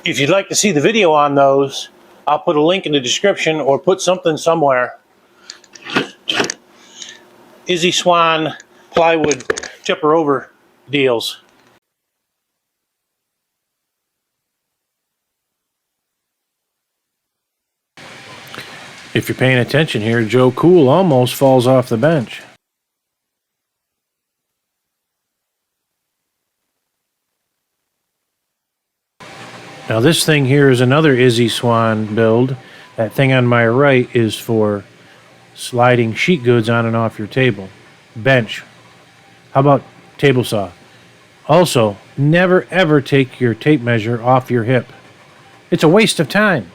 If you'd like to see the video on those, I'll put a link in the description or put something somewhere. Izzy Swan plywood tipper over deals. If you're paying attention here, Joe Cool almost falls off the bench. Now this thing here is another Izzy Swan build. That thing on my right is for sliding sheet goods on and off your table. Bench. How about table saw? Also, never ever take your tape measure off your hip. It's a waste of time.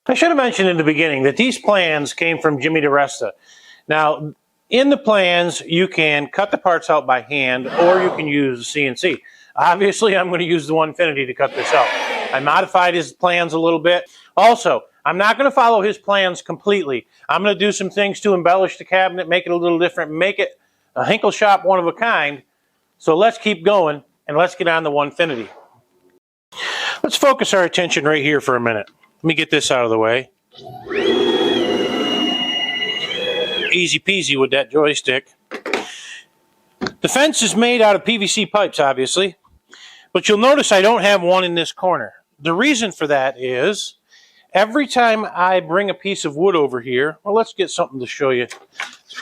I should have mentioned in the beginning that these plans came from Jimmy Diresta. Now, in the plans, you can cut the parts out by hand or you can use CNC. Obviously, I'm going to use the Onefinity to cut this out. I modified his plans a little bit. Also, I'm not going to follow his plans completely. I'm going to do some things to embellish the cabinet, make it a little different, make it a Hinkle shop one of a kind. So let's keep going and let's get on the Onefinity. Let's focus our attention right here for a minute. Let me get this out of the way. Easy peasy with that joystick. The fence is made out of PVC pipes, obviously, but you'll notice I don't have one in this corner. The reason for that is every time I bring a piece of wood over here, well, let's get something to show you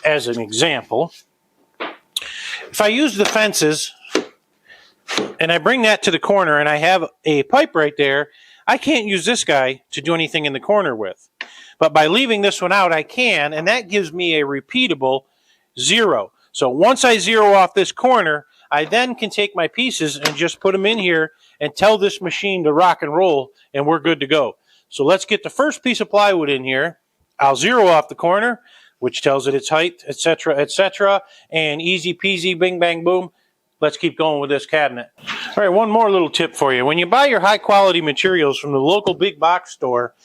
as an example. If I use the fences and I bring that to the corner and I have a pipe right there, I can't use this guy to do anything in the corner with. But by leaving this one out, I can, and that gives me a repeatable 0. So once I zero off this corner, I then can take my pieces and just put them in here and tell this machine to rock and roll, and we're good to go. So let's get the first piece of plywood in here. I'll zero off the corner, which tells it its height, etc., and easy peasy, bing, bang, boom. Let's keep going with this cabinet. All right, one more little tip for you. When you buy your high-quality materials from the local big box store,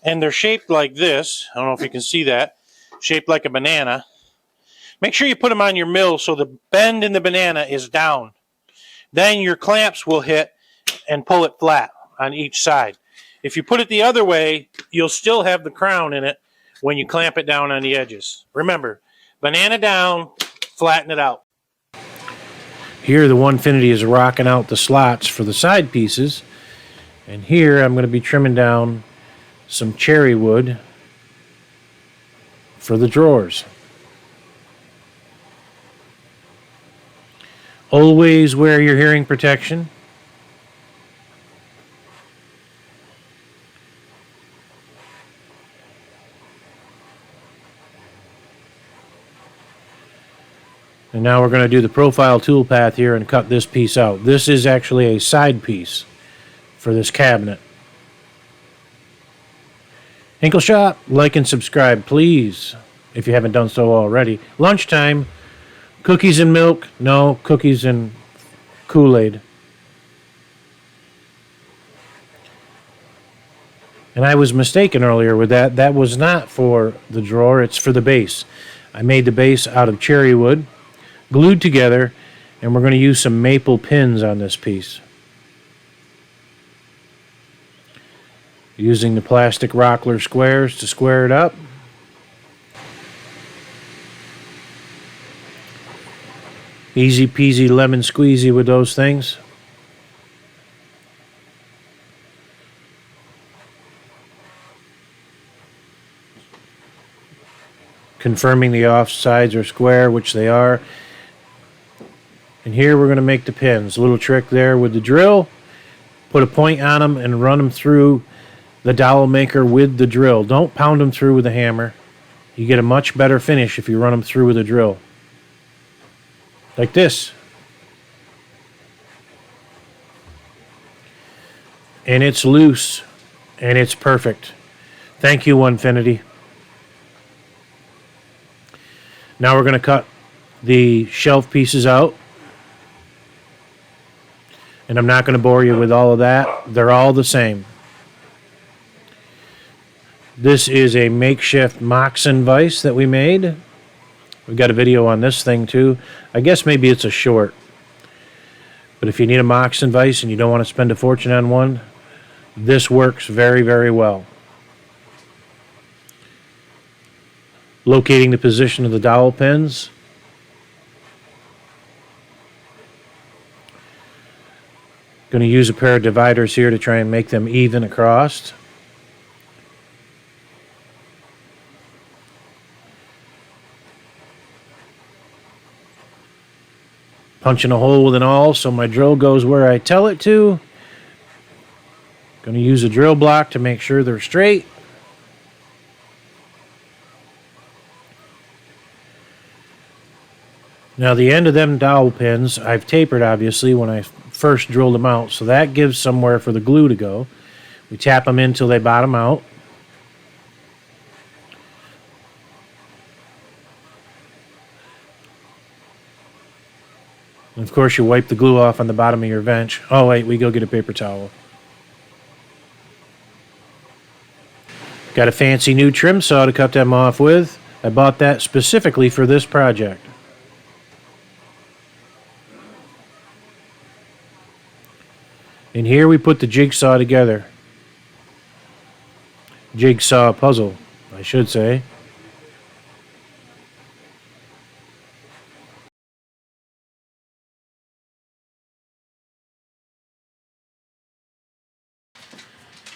and they're shaped like this, I don't know if you can see that, shaped like a banana, make sure you put them on your mill so the bend in the banana is down. Then your clamps will hit and pull it flat on each side. If you put it the other way, you'll still have the crown in it when you clamp it down on the edges. Remember, banana down, flatten it out. Here the Onefinity is rocking out the slots for the side pieces. And here I'm going to be trimming down some cherry wood for the drawers. Always wear your hearing protection. And now we're going to do the profile toolpath here and cut this piece out. This is actually a side piece for this cabinet. Hinkle Shop, like and subscribe, please, if you haven't done so already. Lunchtime, cookies and milk. No, cookies and Kool-Aid. And I was mistaken earlier with that. That was not for the drawer, it's for the base. I made the base out of cherry wood, glued together, and we're going to use some maple pins on this piece. Using the plastic Rockler squares to square it up. Easy peasy lemon squeezy with those things. Confirming the off sides are square, which they are. And here we're going to make the pins. A little trick there with the drill. Put a point on them and run them through the dowel maker with the drill. Don't pound them through with a hammer. You get a much better finish if you run them through with a drill. Like this. And it's loose. And it's perfect. Thank you, Onefinity. Now we're going to cut the shelf pieces out. And I'm not going to bore you with all of that. They're all the same. This is a makeshift Moxon vise that we made. We've got a video on this thing too. I guess maybe it's a short. But if you need a Moxon vise and you don't want to spend a fortune on one, this works very, very well. Locating the position of the dowel pins. Going to use a pair of dividers here to try and make them even across. Punching a hole with an awl so my drill goes where I tell it to. Going to use a drill block to make sure they're straight. Now the end of them dowel pins I've tapered obviously when I first drilled them out, so that gives somewhere for the glue to go. We tap them in till they bottom out. And of course you wipe the glue off on the bottom of your bench. Oh wait, we go get a paper towel. Got a fancy new trim saw to cut them off with. I bought that specifically for this project. And here we put the jigsaw together. Jigsaw puzzle, I should say.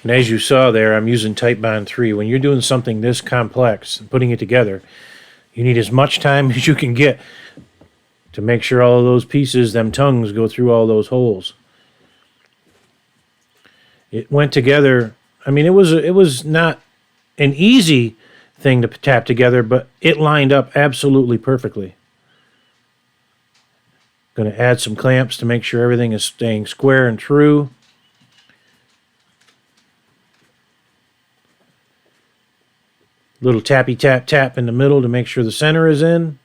And as you saw there, I'm using Titebond 3. When you're doing something this complex and putting it together, you need as much time as you can get to make sure all of those pieces, them tongues, go through all those holes. It went together. I mean, it was not an easy thing to tap together, but it lined up absolutely perfectly. Going to add some clamps to make sure everything is staying square and true. Little tappy tap tap in the middle to make sure the center is in.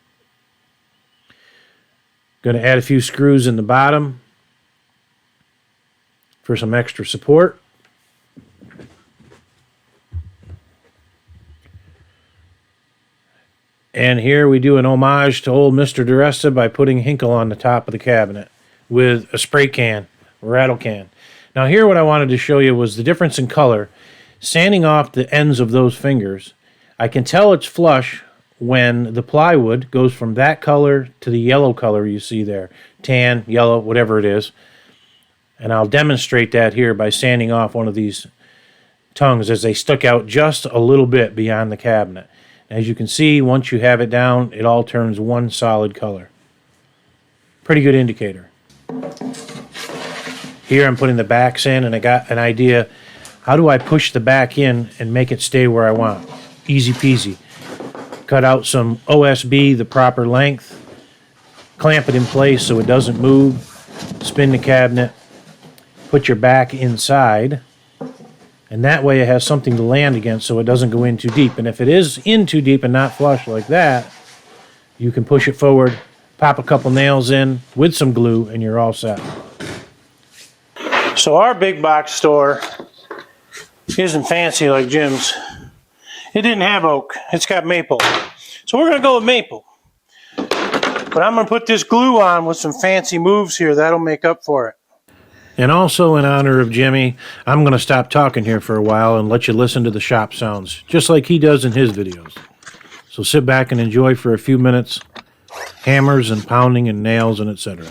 Going to add a few screws in the bottom for some extra support. And here we do an homage to old Mr. Diresta by putting Hinkle on the top of the cabinet with a spray can, rattle can. Now here what I wanted to show you was the difference in color. Sanding off the ends of those fingers, I can tell it's flush when the plywood goes from that color to the yellow color you see there. Tan, yellow, whatever it is. And I'll demonstrate that here by sanding off one of these tongues as they stuck out just a little bit beyond the cabinet. As you can see, once you have it down, it all turns one solid color. Pretty good indicator. Here I'm putting the backs in, and I got an idea. How do I push the back in and make it stay where I want? Easy peasy. Cut out some OSB the proper length. Clamp it in place so it doesn't move. Spin the cabinet. Put your back inside. And that way it has something to land against so it doesn't go in too deep. And if it is in too deep and not flush like that, you can push it forward, pop a couple nails in with some glue, and you're all set. So our big box store isn't fancy like Jim's. It didn't have oak. It's got maple. So we're going to go with maple. But I'm going to put this glue on with some fancy moves here. That'll make up for it. And also in honor of Jimmy, I'm going to stop talking here for a while and let you listen to the shop sounds, just like he does in his videos. So sit back and enjoy for a few minutes, hammers and pounding and nails and etc.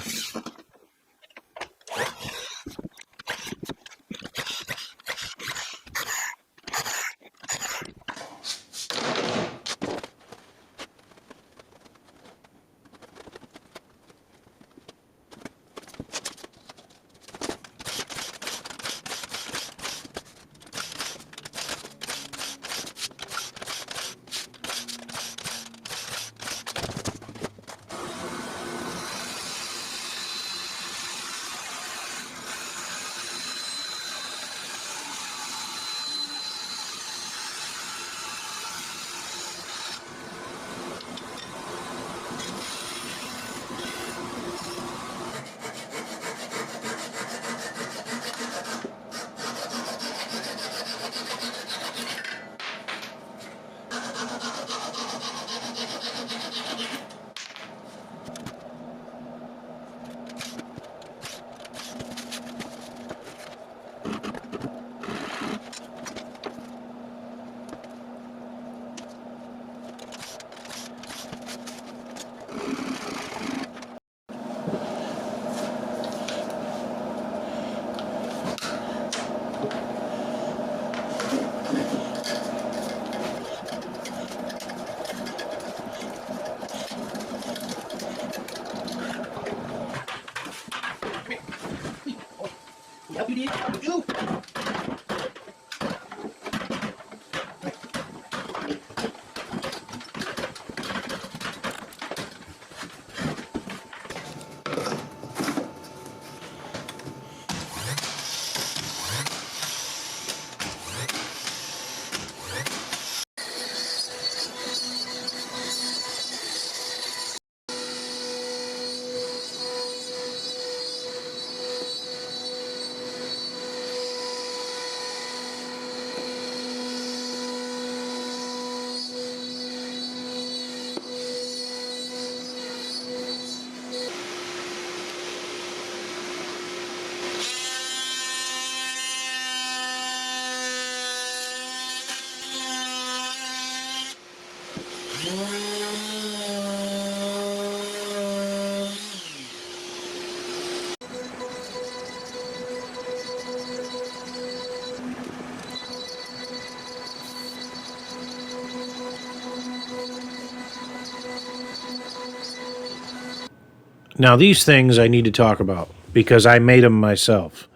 Now these things I need to talk about because I made them myself.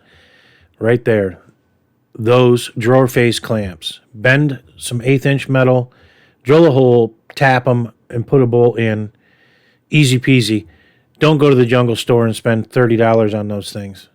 Right there. Those drawer face clamps. Bend some 1/8 inch metal, drill a hole, tap them, and put a bolt in. Easy peasy. Don't go to the jungle store and spend $30 on those things.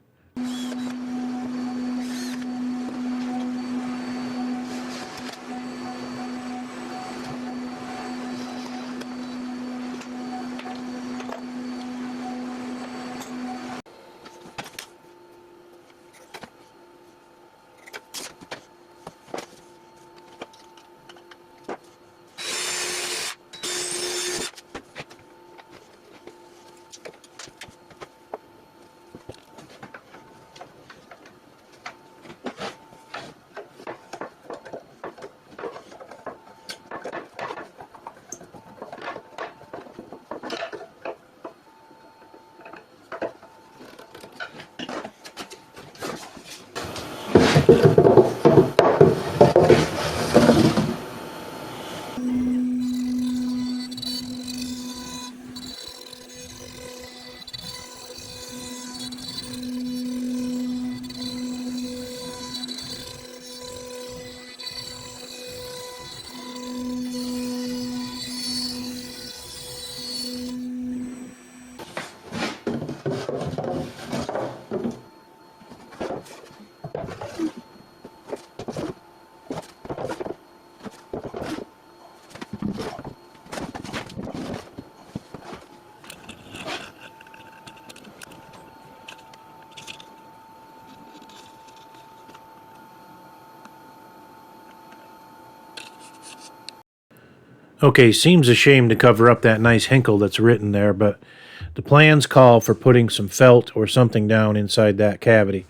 Okay, seems a shame to cover up that nice hinkle that's written there, but the plans call for putting some felt or something down inside that cavity.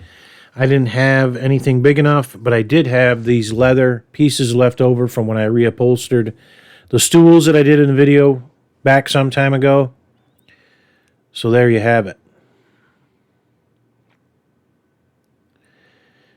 I didn't have anything big enough, but I did have these leather pieces left over from when I reupholstered the stools that I did in the video back some time ago. So there you have it.